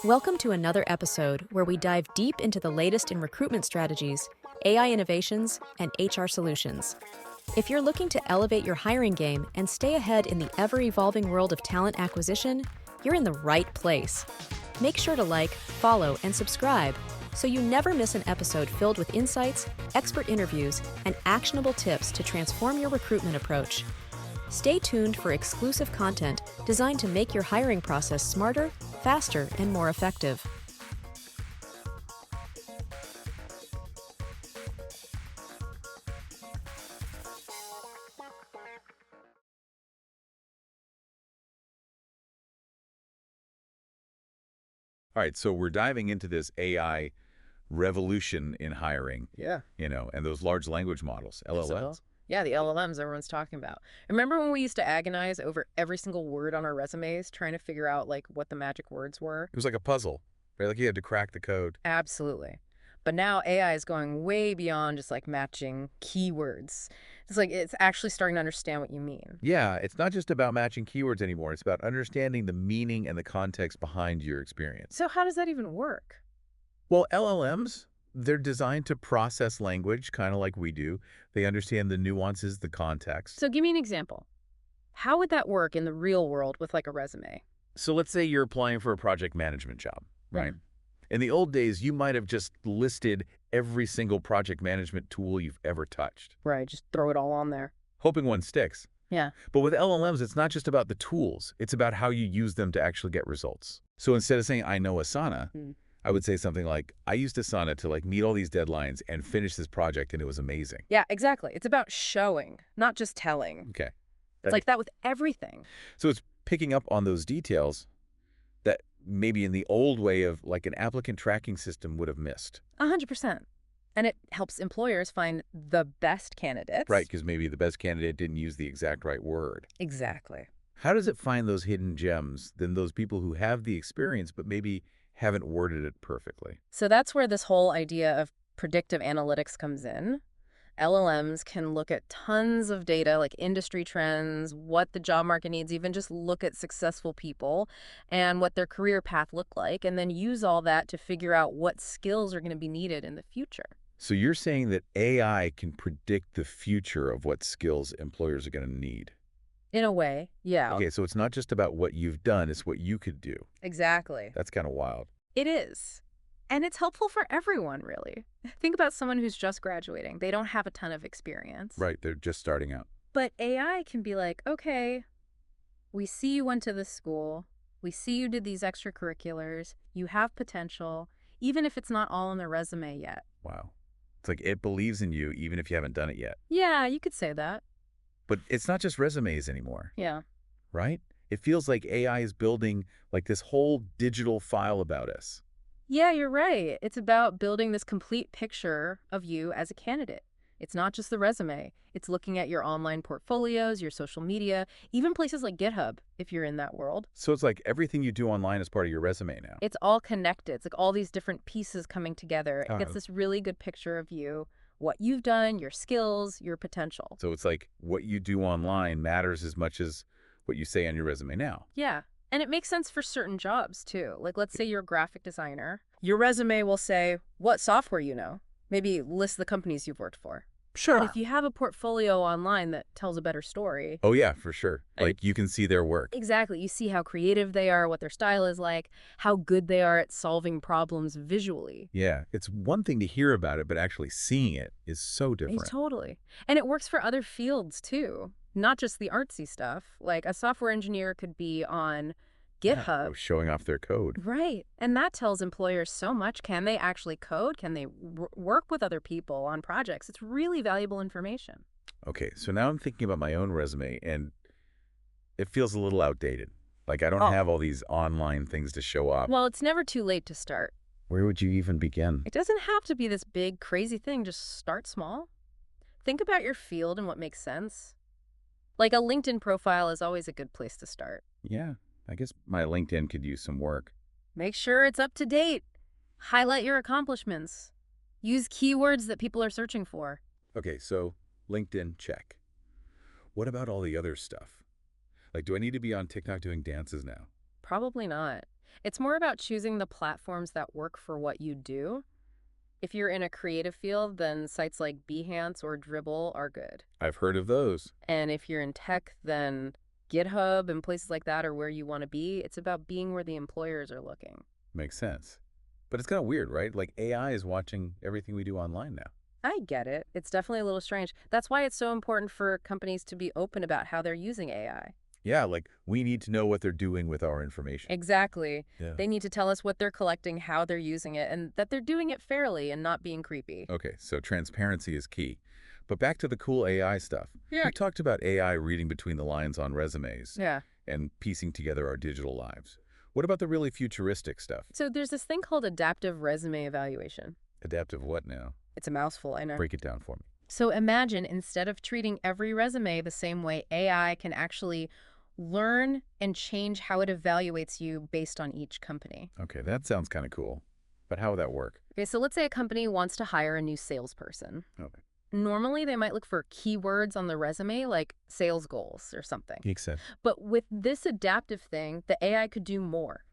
Welcome to another episode where we dive deep into the latest in recruitment strategies, AI innovations, and HR solutions. If you're looking to elevate your hiring game and stay ahead in the ever-evolving world of talent acquisition, you're in the right place. Make sure to like, follow, and subscribe so you never miss an episode filled with insights, expert interviews, and actionable tips to transform your recruitment approach. Stay tuned for exclusive content designed to make your hiring process smarter, faster, and more effective. All right, so we're diving into this AI revolution in hiring, Yeah. and those large language models, LLMs. Yeah, the LLMs everyone's talking about. Remember when we used to agonize over every single word on our resumes, trying to figure out what the magic words were? It was like a puzzle, right? Like you had to crack the code. Absolutely. But now AI is going way beyond just matching keywords. It's actually starting to understand what you mean. Yeah, it's not just about matching keywords anymore. It's about understanding the meaning and the context behind your experience. So how does that even work? Well, LLMs, they're designed to process language, kind of like we do. They understand the nuances, the context. So give me an example. How would that work in the real world with a resume? So let's say you're applying for a project management job, right? In the old days, you might have just listed every single project management tool you've ever touched, Right, just throw it all on there. hoping one sticks. Yeah. But with LLMs, it's not just about the tools. It's about how you use them to actually get results. So instead of saying, I know Asana, I would say something like, I used Asana to meet all these deadlines and finish this project, and it was amazing. Yeah, exactly. It's about showing, not just telling. Okay. It's like that with everything. So it's picking up on those details that maybe in the old way of an applicant tracking system would have missed. 100%. And it helps employers find the best candidates. Right, because maybe the best candidate didn't use the exact right word. Exactly. How does it find those hidden gems than those people who have the experience but maybe haven't worded it perfectly? So that's where this whole idea of predictive analytics comes in. LLMs can look at tons of data, like industry trends, what the job market needs, even just look at successful people and what their career path looked like, and then use all that to figure out what skills are going to be needed in the future. So you're saying that AI can predict the future of what skills employers are going to need. In a way, yeah. Okay, so it's not just about what you've done, it's what you could do. Exactly. That's kind of wild. It is. And it's helpful for everyone, really. Think about someone who's just graduating. They don't have a ton of experience. Right, they're just starting out. But AI can be like, okay, we see you went to this school. We see you did these extracurriculars. You have potential, even if it's not all on their resume yet. Wow. It's like it believes in you even if you haven't done it yet. Yeah, you could say that. But it's not just resumes anymore, Yeah. right? It feels like AI is building this whole digital file about us. Yeah, you're right. It's about building this complete picture of you as a candidate. It's not just the resume. It's looking at your online portfolios, your social media, even places like GitHub, if you're in that world. So it's like everything you do online is part of your resume now. It's all connected. It's like all these different pieces coming together. It gets Oh. this really good picture of you, what you've done, your skills, your potential. So it's like what you do online matters as much as what you say on your resume now. Yeah. And it makes sense for certain jobs, too. Let's say you're a graphic designer. Your resume will say what software you know. Maybe list the companies you've worked for. Sure. But if you have a portfolio online that tells a better story. Oh, yeah, for sure. You can see their work. Exactly. You see how creative they are, what their style is like, how good they are at solving problems visually. Yeah, it's one thing to hear about it, but actually seeing it is so different. Totally. And it works for other fields, too. Not just the artsy stuff. Like a software engineer could be on GitHub. Showing off their code. Right. And that tells employers so much. Can they actually code? Can they work with other people on projects? It's really valuable information. Okay, so now I'm thinking about my own resume, and it feels a little outdated. I don't have all these online things to show up. Well, it's never too late to start. Where would you even begin? It doesn't have to be this big, crazy thing. Just start small. Think about your field and what makes sense. Like a LinkedIn profile is always a good place to start. Yeah, I guess my LinkedIn could use some work. Make sure it's up to date. Highlight your accomplishments. Use keywords that people are searching for. Okay, so LinkedIn, check. What about all the other stuff? Do I need to be on TikTok doing dances now? Probably not. It's more about choosing the platforms that work for what you do. If you're in a creative field, then sites like Behance or Dribbble are good. I've heard of those. And if you're in tech, then GitHub and places like that are where you want to be. It's about being where the employers are looking. Makes sense. But it's kind of weird, right? Like AI is watching everything we do online now. I get it. It's definitely a little strange. That's why it's so important for companies to be open about how they're using AI. Yeah, like we need to know what they're doing with our information. Exactly. Yeah. They need to tell us what they're collecting, how they're using it, and that they're doing it fairly and not being creepy. Okay, so transparency is key. But back to the cool AI stuff. Yeah. We talked about AI reading between the lines on resumes Yeah. and piecing together our digital lives. What about the really futuristic stuff? So there's this thing called adaptive resume evaluation. Adaptive what now? It's a mouthful, I know. Break it down for me. So imagine instead of treating every resume the same way, AI can actually learn and change how it evaluates you based on each company. Okay, that sounds kind of cool. But how would that work? Okay, so let's say a company wants to hire a new salesperson. Okay. Normally, they might look for keywords on the resume like sales goals or something. Makes sense. But with this adaptive thing, the AI could do more.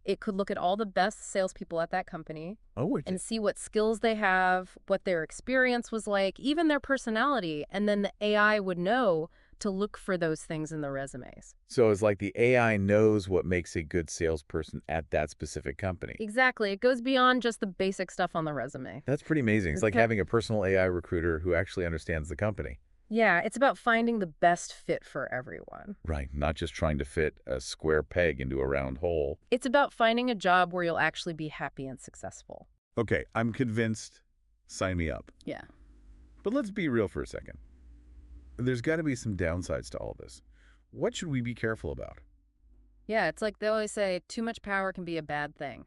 It could look at all the best salespeople at that company Oh, and see what skills they have, what their experience was like, even their personality. And then the AI would know to look for those things in the resumes. so it's like the AI knows what makes a good salesperson at that specific company. Exactly. It goes beyond just the basic stuff on the resume. That's pretty amazing. It's like Okay. having a personal AI recruiter who actually understands the company. Yeah, it's about finding the best fit for everyone. Right, not just trying to fit a square peg into a round hole. It's about finding a job where you'll actually be happy and successful. Okay, I'm convinced. Sign me up. Yeah. But let's be real for a second. There's got to be some downsides to all this. What should we be careful about? Yeah, it's like they always say, too much power can be a bad thing.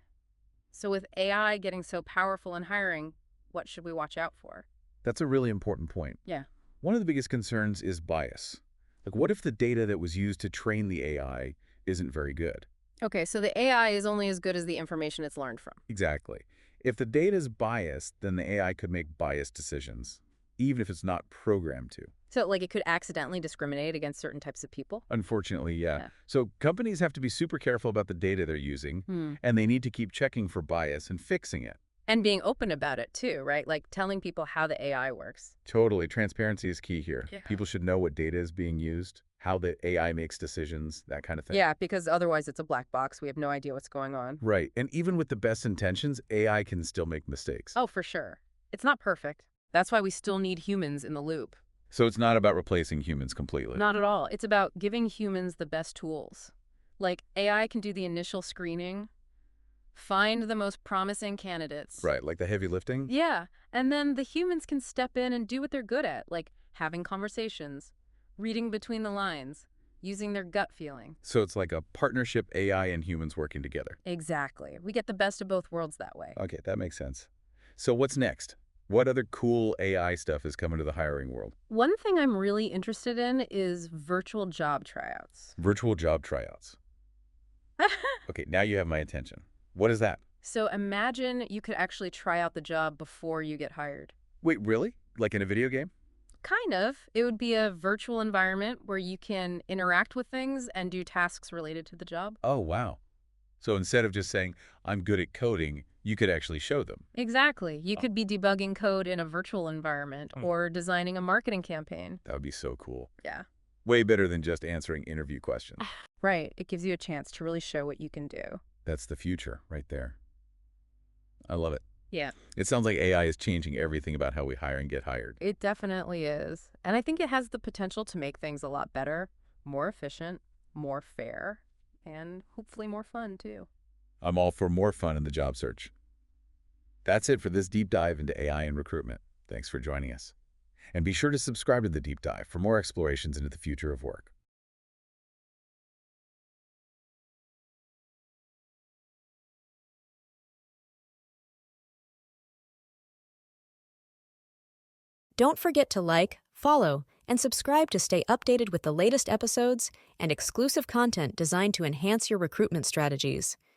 So with AI getting so powerful in hiring, what should we watch out for? That's a really important point. Yeah. One of the biggest concerns is bias. Like, what if the data that was used to train the AI isn't very good? Okay, so the AI is only as good as the information it's learned from. Exactly. If the data is biased, then the AI could make biased decisions, even if it's not programmed to. So like it could accidentally discriminate against certain types of people? Unfortunately, yeah. Yeah. So companies have to be super careful about the data they're using, and they need to keep checking for bias and fixing it. And being open about it too, right? Like telling people how the AI works. Totally. Transparency is key here. Yeah. People should know what data is being used, how the AI makes decisions, that kind of thing. Yeah, because otherwise it's a black box. We have no idea what's going on. Right. And even with the best intentions, AI can still make mistakes. Oh, for sure. It's not perfect. That's why we still need humans in the loop. So it's not about replacing humans completely. Not at all. It's about giving humans the best tools. Like AI can do the initial screening, find the most promising candidates. Right, like the heavy lifting? Yeah, and then the humans can step in and do what they're good at, like having conversations, reading between the lines, using their gut feeling. So it's like a partnership, AI and humans working together. Exactly. We get the best of both worlds that way. Okay, that makes sense. So what's next? What other cool AI stuff is coming to the hiring world? One thing I'm really interested in is virtual job tryouts. Virtual job tryouts. Okay, now you have my attention. What is that? So imagine you could actually try out the job before you get hired. Wait, really? Like in a video game? Kind of. It would be a virtual environment where you can interact with things and do tasks related to the job. Oh, wow. So instead of just saying, I'm good at coding, you could actually show them. Exactly. You could be debugging code in a virtual environment or designing a marketing campaign. That would be so cool. Yeah. Way better than just answering interview questions. Right. It gives you a chance to really show what you can do. That's the future right there. I love it. Yeah. It sounds like AI is changing everything about how we hire and get hired. It definitely is. And I think it has the potential to make things a lot better, more efficient, more fair, and hopefully more fun too. I'm all for more fun in the job search. That's it for this deep dive into AI and recruitment. Thanks for joining us. And be sure to subscribe to the deep dive for more explorations into the future of work. Don't forget to like, follow, and subscribe to stay updated with the latest episodes and exclusive content designed to enhance your recruitment strategies.